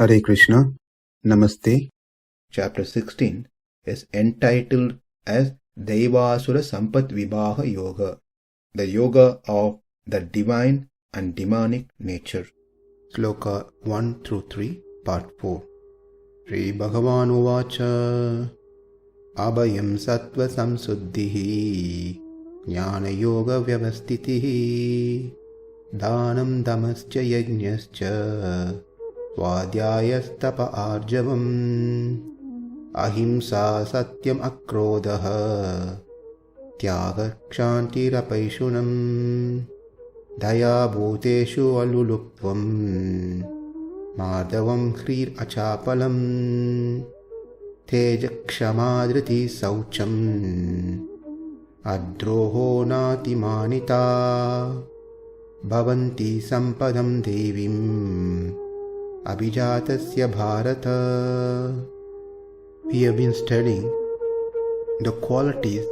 Hare Krishna, Namaste. Chapter 16 is entitled as Daivasura Sampat Vibhaga Yoga, the yoga of the divine and demonic nature. Sloka 1-3, Part 4. śrī-bhagavān uvāca abhayaṁ sattva-saṁśuddhir jñāna-yoga-vyavasthitiḥ dānaṁ damascha yajñascha svādhyāyas tapa ārjavam ahiṁsā satyam akrodhas tyāgaḥ śāntir apaiśunam dayā bhūteṣv aloluptvaṁ mārdavaṁ hrīr acāpalam tejaḥ kṣamā śaucam adroho nāti-mānitā bhavanti sampadam devim abhijatasya bharata. We have been studying the qualities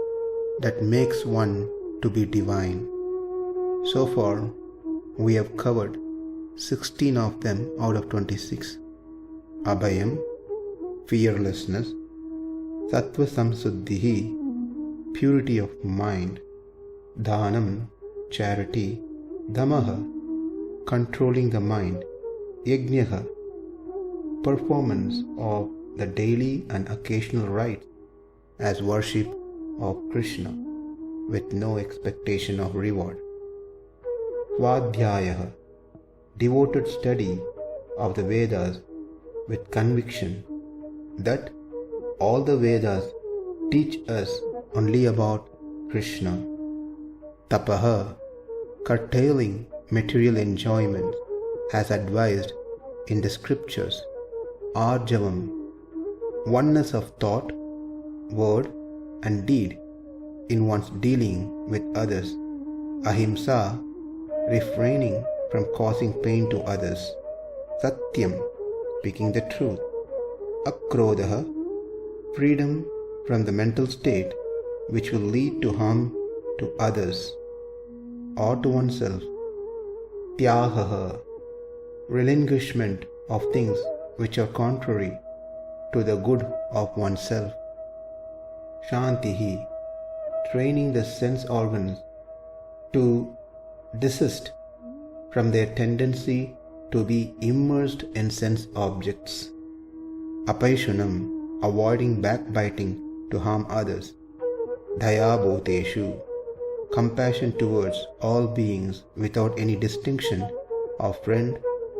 that makes one to be divine. So far, we have covered 16 of them out of 26. Abhayaṁ, fearlessness; sattva-saṁśuddhir, purity of mind; dānaṁ, charity; damaś, controlling the mind; yajñaś, performance of the daily and occasional rites as worship of Krishna with no expectation of reward; svādhyāyas, devoted study of the Vedas with conviction that all the Vedas teach us only about Krishna; tapa, curtailing material enjoyment as advised in the scriptures; ārjavam, oneness of thought, word and deed in one's dealing with others; ahiṁsā, refraining from causing pain to others; satyam, speaking the truth; akrodhas, freedom from the mental state which will lead to harm to others or to oneself; tyāgaḥ, relinquishment of things which are contrary to the good of oneself; śāntir, training the sense organs to desist from their tendency to be immersed in sense objects; apaiśunam, avoiding backbiting to harm others; dayā bhūteṣv, compassion towards all beings without any distinction of friend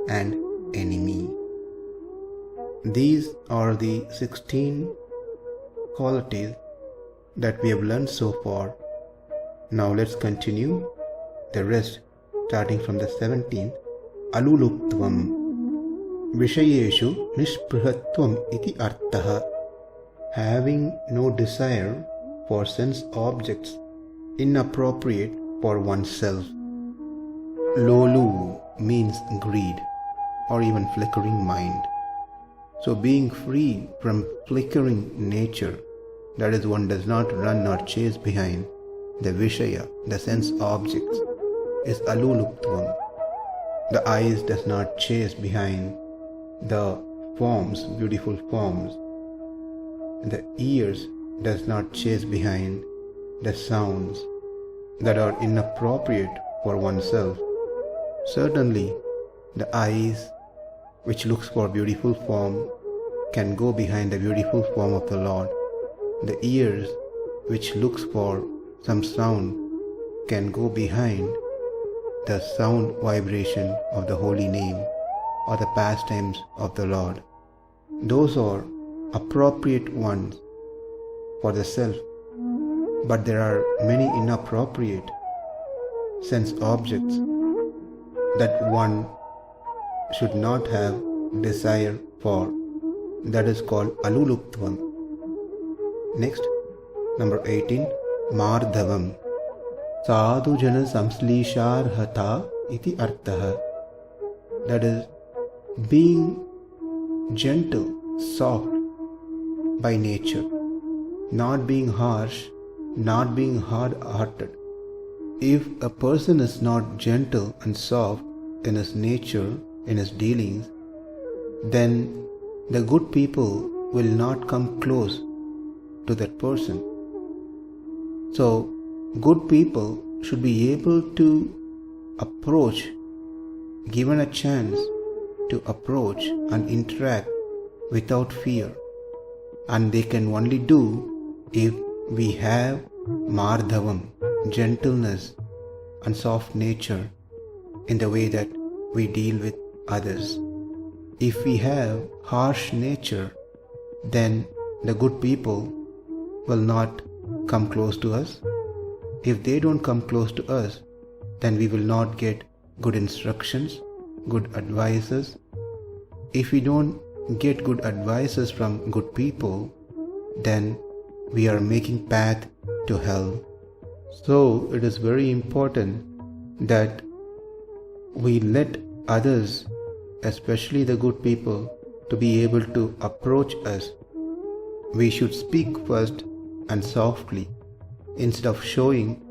and enemy. These are the 16 qualities that we have learned so far. Now let's continue the rest, starting from the 17th. aloluptvaṁ, vishayeshu nispruhatvam iti arthaḥ, having no desire for sense objects inappropriate for oneself. Lolu means greed or even flickering mind. So being free from flickering nature, that is, one does not run or chase behind the vishaya, the sense objects, is aloluptvaṁ. The eyes does not chase behind the forms, beautiful forms. The ears does not chase behind the sounds that are inappropriate for oneself. Certainly, the eyes which looks for beautiful form can go behind the beautiful form of the Lord. The ears which looks for some sound can go behind the sound vibration of the holy name or the pastimes of the Lord. Those are appropriate ones for the self, but there are many inappropriate sense objects that one should not have desire for. That is called aloluptvaṁ. Next, number 18, mārdavaṁ, sadhu jana samslīśārhata iti arthaḥ. That is, being gentle, soft by nature, not being harsh, not being hard-hearted. If a person is not gentle and soft in his nature, in his dealings, then the good people will not come close to that person. So, good people should be able to approach, given a chance to approach and interact without fear. And they can only do if we have mārdavaṁ, gentleness and soft nature in the way that we deal with others. If we have harsh nature, then the good people will not come close to us. If they don't come close to us, then we will not get good instructions, good advices. If we don't get good advices from good people, then we are making path to hell. So it is very important that we let others, especially the good people, to be able to approach us. We should speak first and softly, instead of showing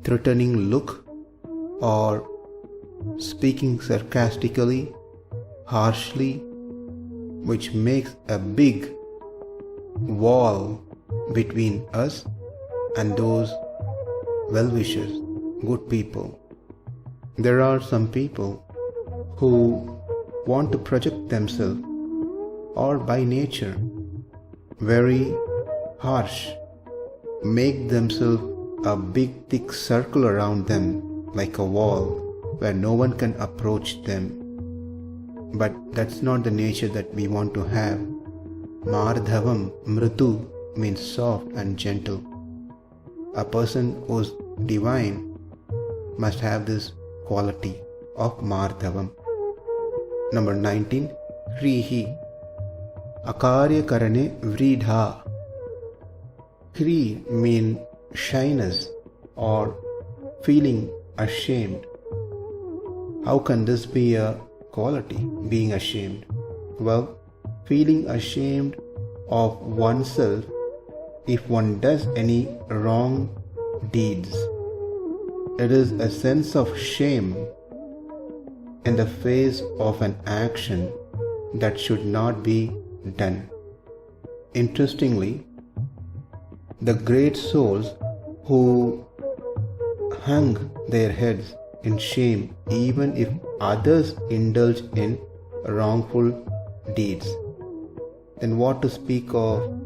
threatening look or speaking sarcastically, harshly, which makes a big wall between us and those well-wishers, good people. There are some people who want to project themselves, or by nature very harsh, make themselves a big thick circle around them like a wall where no one can approach them. But that's not the nature that we want to have. Mārdavaṁ, mritu, means soft and gentle. A person who's divine must have this quality of mārdavaṁ. Number 19, hrīr. Akarya karane vridha. Hrīr means shyness or feeling ashamed. How can this be a quality, being ashamed? Well, feeling ashamed of oneself if one does any wrong deeds. It is a sense of shame in the face of an action that should not be done. Interestingly, the great souls who hung their heads in shame even if others indulge in wrongful deeds, then what to speak of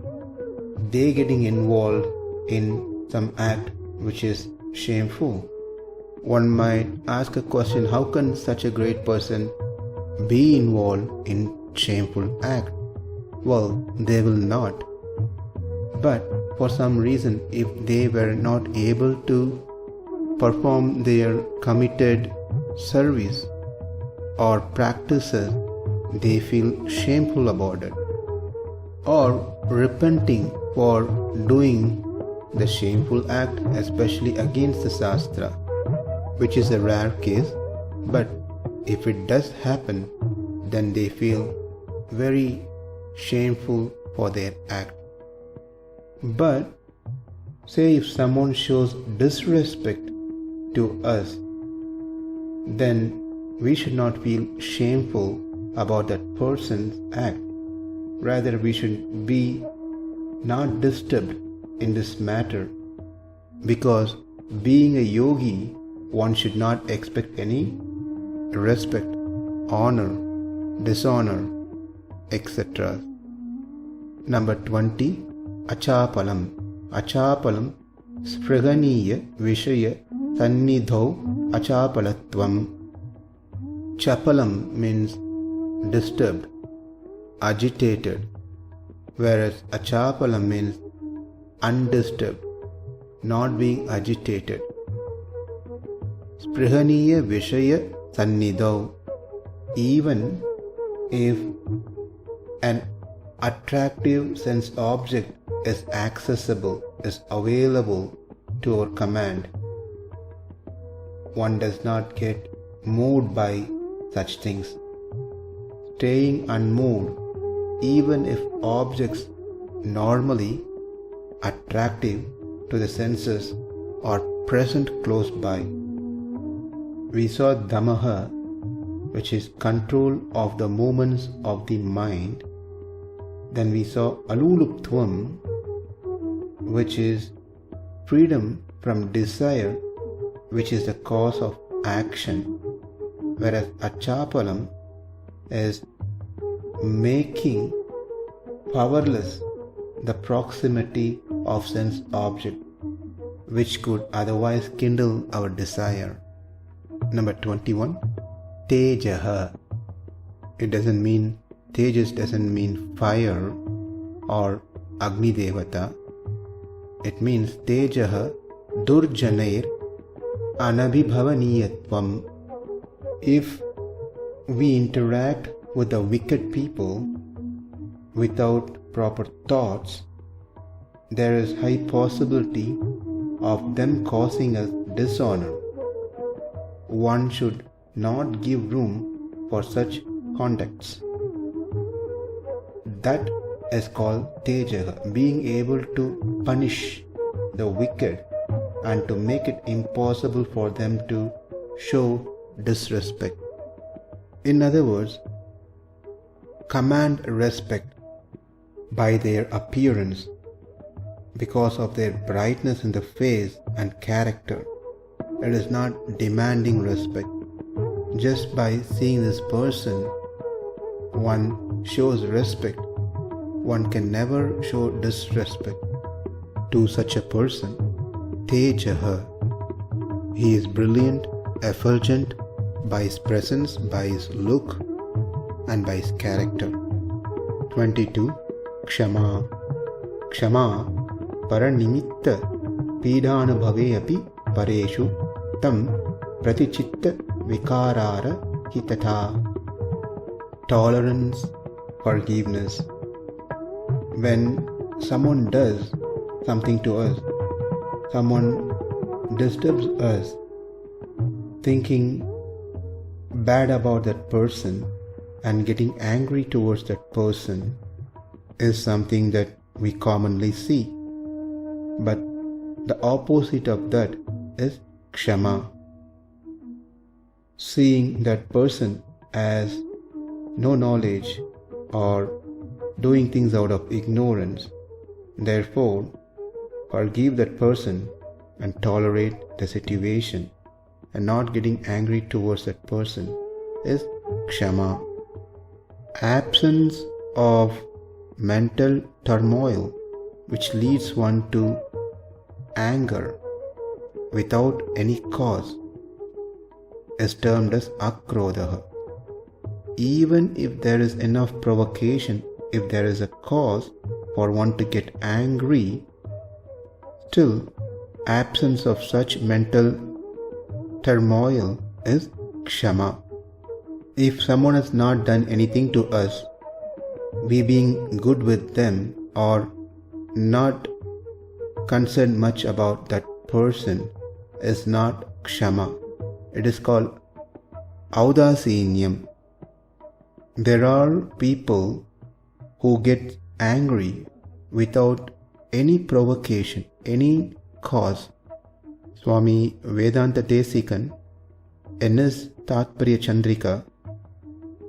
they getting involved in some act which is shameful? One might ask a question, how can such a great person be involved in shameful act? Well, they will not. But for some reason, if they were not able to perform their committed service or practices, they feel shameful about it. Or repenting for doing the shameful act, especially against the Shastra, which is a rare case, but if it does happen, then they feel very shameful for their act. But say if someone shows disrespect to us, then we should not feel shameful about that person's act. Rather, we should be not disturbed in this matter, because being a yogi, one should not expect any respect, honor, dishonor, etc. Number 20, acāpalam. Acāpalam, sprihaniya vishaya sannidho acāpalatvaṁ. Chapalam means disturbed, agitated, whereas acāpalam means undisturbed, not being agitated. Sprihaniya vishaya sannidho. Even if an attractive sense object is accessible, is available to our command, one does not get moved by such things. Staying unmoved, even if objects normally attractive to the senses are present close by. We saw damaḥ which is control of the movements of the mind. Then we saw aloluptvaṁ, which is freedom from desire, which is the cause of action, whereas acāpalam is making powerless the proximity of sense object, which could otherwise kindle our desire. Number 21, tejaḥ. It doesn't mean, tejas doesn't mean fire or agni devata. It means tejaḥ durjanair anabhibhavaniyatvam. If we interact with the wicked people without proper thoughts, there is high possibility of them causing us dishonor. One should not give room for such conducts. That is called tejaḥ, being able to punish the wicked and to make it impossible for them to show disrespect. In other words, command respect by their appearance because of their brightness in the face and character. It is not demanding respect. Just by seeing this person, one shows respect. One can never show disrespect to such a person. Tejaḥ. He is brilliant, effulgent by his presence, by his look, and by his character. 22. kṣamā. kṣamā paranimitta pīdānubhave api pareshu tam pratichitta vikārāra hi tatā. Tolerance, forgiveness. When someone does something to us, someone disturbs us, thinking bad about that person and getting angry towards that person is something that we commonly see. But the opposite of that is kṣamā. Seeing that person as no knowledge or doing things out of ignorance, therefore forgive that person and tolerate the situation and not getting angry towards that person is kṣamā. Absence of mental turmoil which leads one to anger without any cause is termed as akrodhas. Even if there is enough provocation, if there is a cause for one to get angry, still absence of such mental turmoil is kṣamā. If someone has not done anything to us, we being good with them or not concerned much about that person is not kṣamā. It is called audāsīnyam. There are people who get angry without any provocation, any cause. Swami Vedanta Desikan, in his Tātparya Chandrika,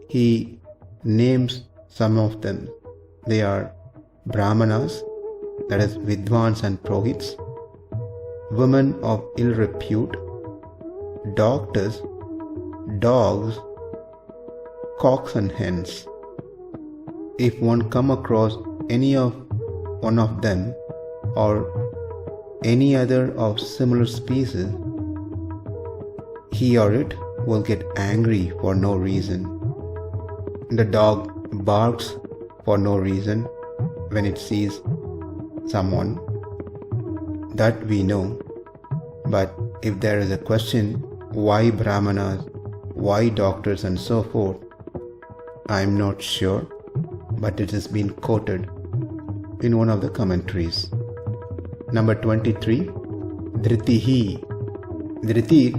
he names some of them. They are brahmanas, that is vidvans and prohits, women of ill repute, doctors, dogs, cocks and hens. If one come across any of one of them or any other of similar species, he or it will get angry for no reason. The dog barks for no reason when it sees someone, that we know. But if there is a question, why brahmanas, why doctors and so forth, I am not sure, but it has been quoted in one of the commentaries. Number 23, dhṛtiḥ. dhṛtiḥ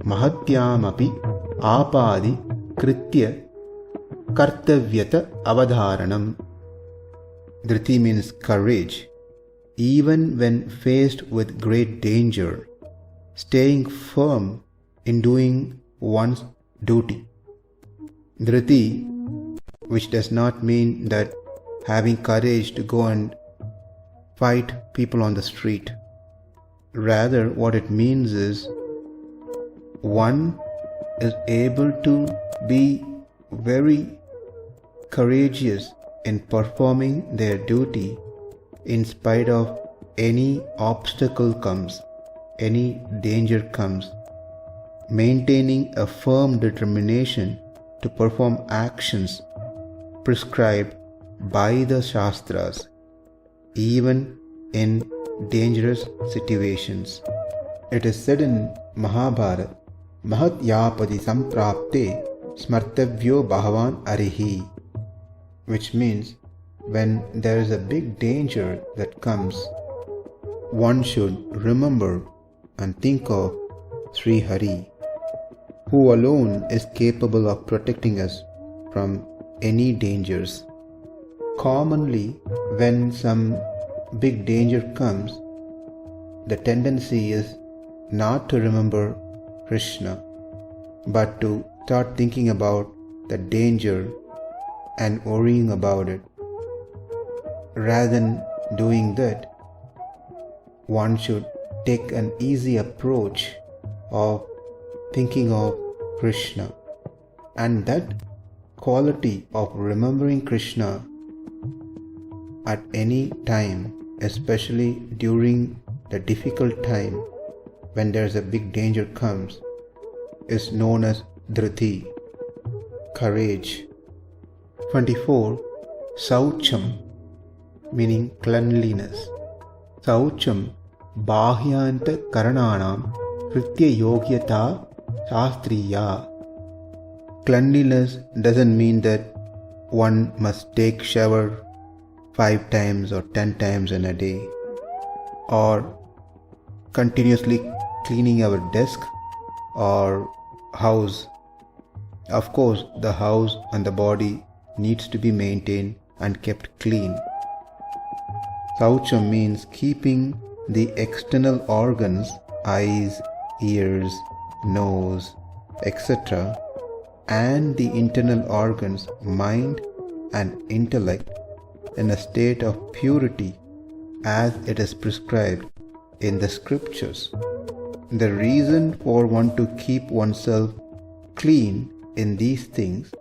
mahatyam api āpādi kritya kartavyata avadharanam. Dhṛtiḥ means courage. Even when faced with great danger, staying firm in doing one's duty. dhṛtiḥ, which does not mean that having courage to go and fight people on the street. Rather, what it means is one is able to be very courageous in performing their duty in spite of any obstacle comes, any danger comes, maintaining a firm determination to perform actions prescribed by the Shastras, even in dangerous situations. It is said in Mahabharata, Mahat yapadi samprapte smartavyo bhagavan arihi, which means when there is a big danger that comes, one should remember and think of Sri Hari, who alone is capable of protecting us from any dangers. Commonly, when some big danger comes, the tendency is not to remember Krishna, but to start thinking about the danger and worrying about it. Rather than doing that, one should take an easy approach of thinking of Krishna. And that quality of remembering Krishna at any time, especially during the difficult time when there is a big danger comes, is known as dhṛtiḥ, courage. 24. Śaucam, meaning cleanliness. Śaucam bhahyanta karanānaṁ kṛtya-yogyatā śāstriya. Cleanliness doesn't mean that one must take shower 5 times or 10 times in a day, or continuously cleaning our desk or house. Of course, the house and the body needs to be maintained and kept clean. Śaucam means keeping the external organs, eyes, ears, nose, etc., and the internal organs, mind and intellect, in a state of purity as it is prescribed in the scriptures. The reason for one to keep oneself clean in these things,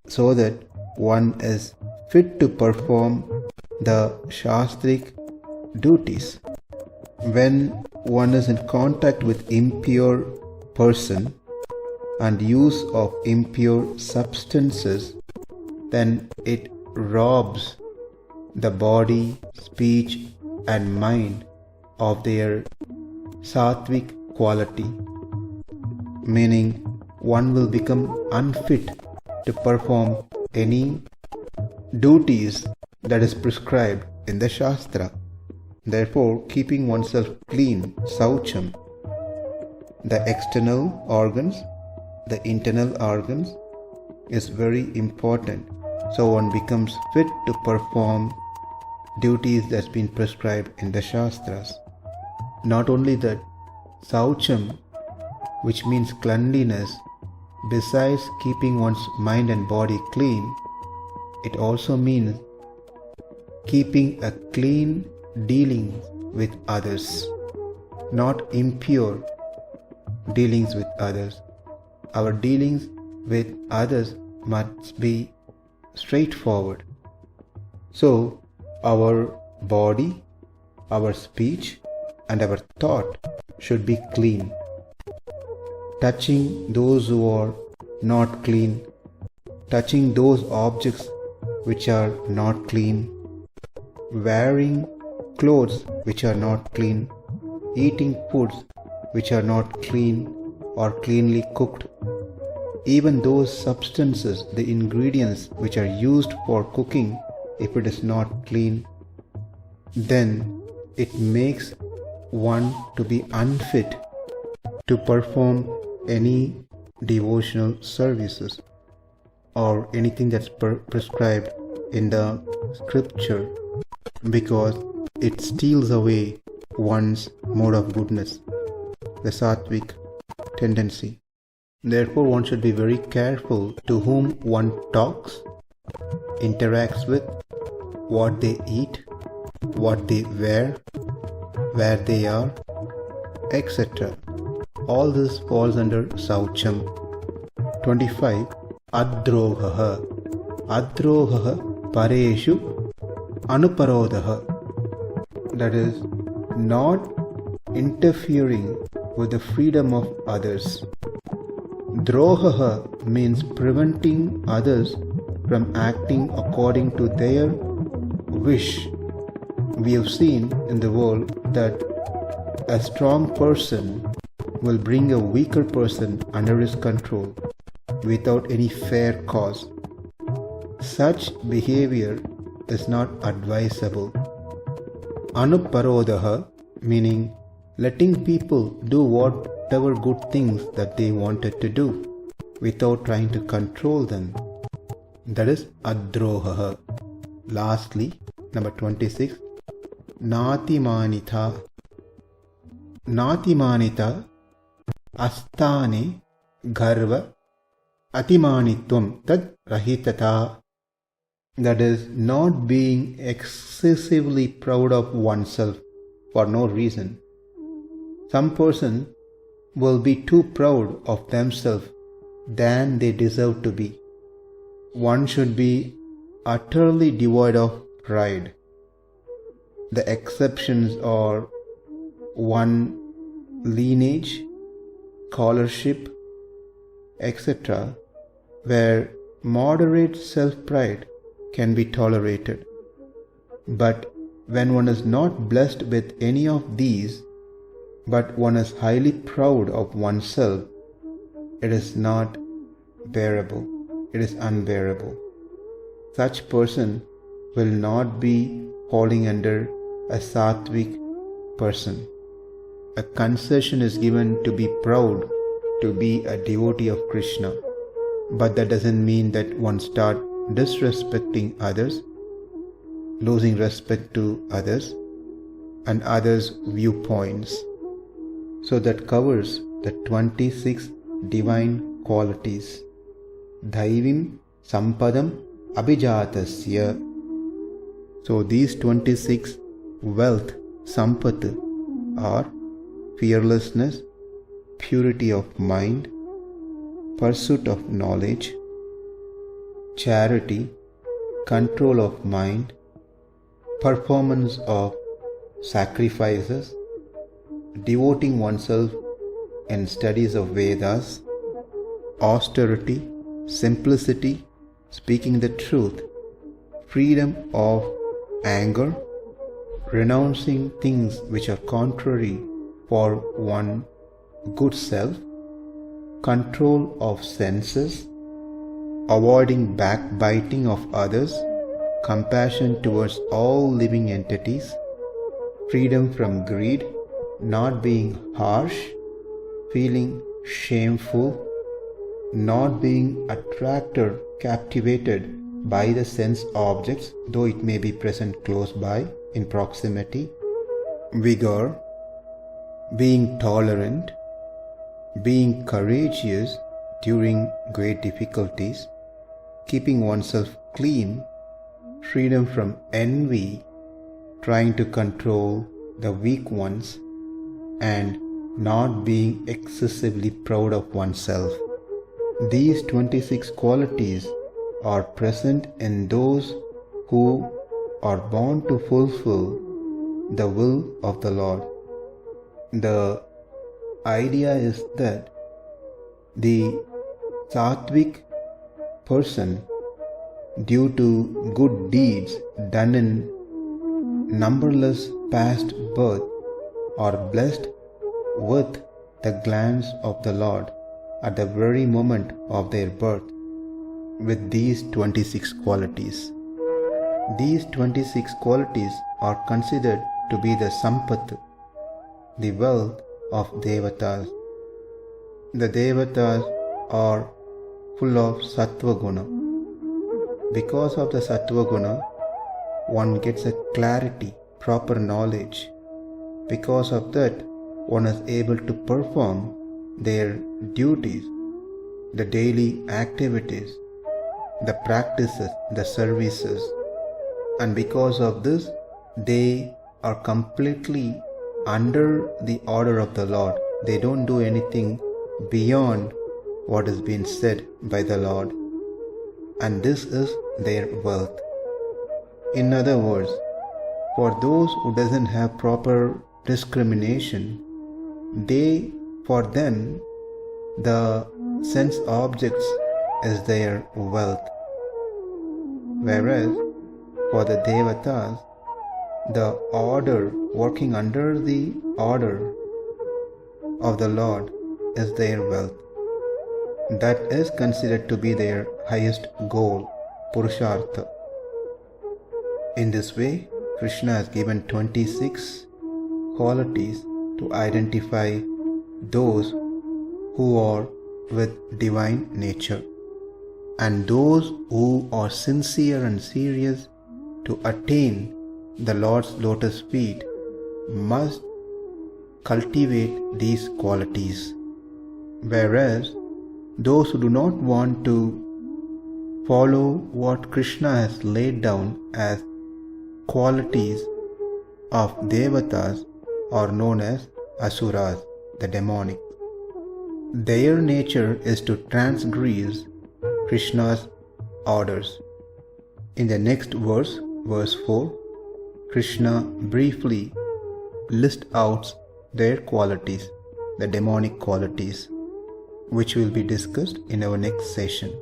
so that one is fit to perform the shastric duties. When one is in contact with impure person and use of impure substances, then it robs the body, speech and mind of their sattvic quality, meaning one will become unfit to perform any duties that is prescribed in the Shastra. Therefore, keeping oneself clean, śaucam, the external organs, the internal organs, is very important. So one becomes fit to perform duties that's been prescribed in the Shastras. Not only that, śaucam, which means cleanliness, besides keeping one's mind and body clean, it also means keeping a clean dealings with others, not impure dealings with others. Our dealings with others must be straightforward. So, our body, our speech and our thought should be clean. Touching those who are not clean, touching those objects which are not clean, wearing clothes which are not clean, eating foods which are not clean or cleanly cooked, even those substances, the ingredients which are used for cooking, if it is not clean, then it makes one to be unfit to perform any devotional services or anything that's prescribed in the scripture, because it steals away one's mode of goodness, the sattvic tendency. Therefore, one should be very careful to whom one talks, interacts with, what they eat, what they wear, where they are, etc. All this falls under saucam. 25. Adroho. Adroho pareshu anuparodha. That is, not interfering with the freedom of others. Droha means preventing others from acting according to their wish. We have seen in the world that a strong person will bring a weaker person under his control without any fair cause. Such behavior is not advisable. Anuparodha meaning letting people do whatever good things that they wanted to do without trying to control them. That is adroho. Lastly, number 26, nāti-mānitā. Nāti-mānitā asthāne garva atimānitvaṁ tad rahitata. That is, not being excessively proud of oneself for no reason. Some person will be too proud of themselves than they deserve to be. One should be utterly devoid of pride. The exceptions are one lineage, scholarship, etc., where moderate self-pride can be tolerated. But when one is not blessed with any of these, but one is highly proud of oneself, it is not bearable. It is unbearable. Such person will not be falling under a sattvic person. A concession is given to be proud, to be a devotee of Krishna. But that doesn't mean that one start disrespecting others, losing respect to others and others' viewpoints. So that covers the 26 divine qualities. Daivim sampadam abhijatasya. So these 26 wealth, sampat, are fearlessness, purity of mind, pursuit of knowledge, charity, control of mind, performance of sacrifices, devoting oneself in studies of Vedas, austerity, simplicity, speaking the truth, freedom of anger, renouncing things which are contrary for one good self, control of senses, avoiding backbiting of others, compassion towards all living entities, freedom from greed, not being harsh, feeling shameful, not being attracted, captivated by the sense objects, though it may be present close by, in proximity, vigor, being tolerant, being courageous during great difficulties, keeping oneself clean, freedom from envy, trying to control the weak ones, and not being excessively proud of oneself. These 26 qualities are present in those who are born to fulfill the will of the Lord. The idea is that the sattvic person, due to good deeds done in numberless past birth, are blessed with the glance of the Lord at the very moment of their birth with these 26 qualities. These 26 qualities are considered to be the sampat, the wealth of devatas. The devatas are full of sattva guna. Because of the sattva guna, one gets a clarity, proper knowledge. Because of that, one is able to perform their duties the daily activities, the practices, the services, and because of this, they are completely under the order of the Lord. They don't do anything beyond what has been said by the Lord, and this is their wealth. In other words, for those who doesn't have proper discrimination, for them, the sense objects is their wealth. Whereas for the devatas, the order, working under the order of the Lord, is their wealth. That is considered to be their highest goal, purushartha. In this way, Krishna has given 26 qualities to identify those who are with divine nature. And those who are sincere and serious to attain the Lord's lotus feet must cultivate these qualities. Whereas those who do not want to follow what Krishna has laid down as qualities of devatas are known as asuras, the demonic. Their nature is to transgress Krishna's orders. In the next verse, verse 4, Krishna briefly lists out their qualities, the demonic qualities, which will be discussed in our next session.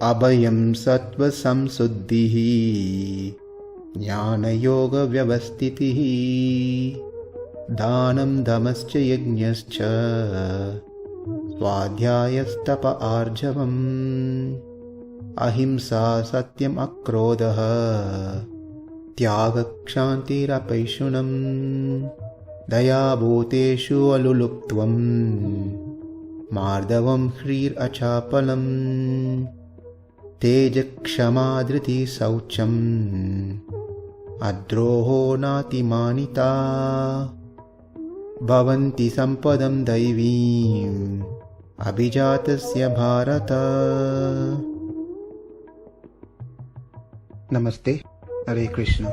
Abhayaṁ sattva-saṁśuddhir, jñāna-yoga-vyavasthitiḥ, dānaṁ damascha yajñascha, svādhyāyas tapa ārjavam, ahiṁsā satyam akrodhas, tyāgaḥ śāntir apaiśunam, dayā bhūteṣv aloluptvaṁ, mārdavaṁ hrīr acāpalam, tejaḥ kṣamā dhṛtiḥ śaucam, adroho nāti-mānitā, bhavanti sampadam daivīm, abhijatasya bharata. Namaste. Hare Krishna.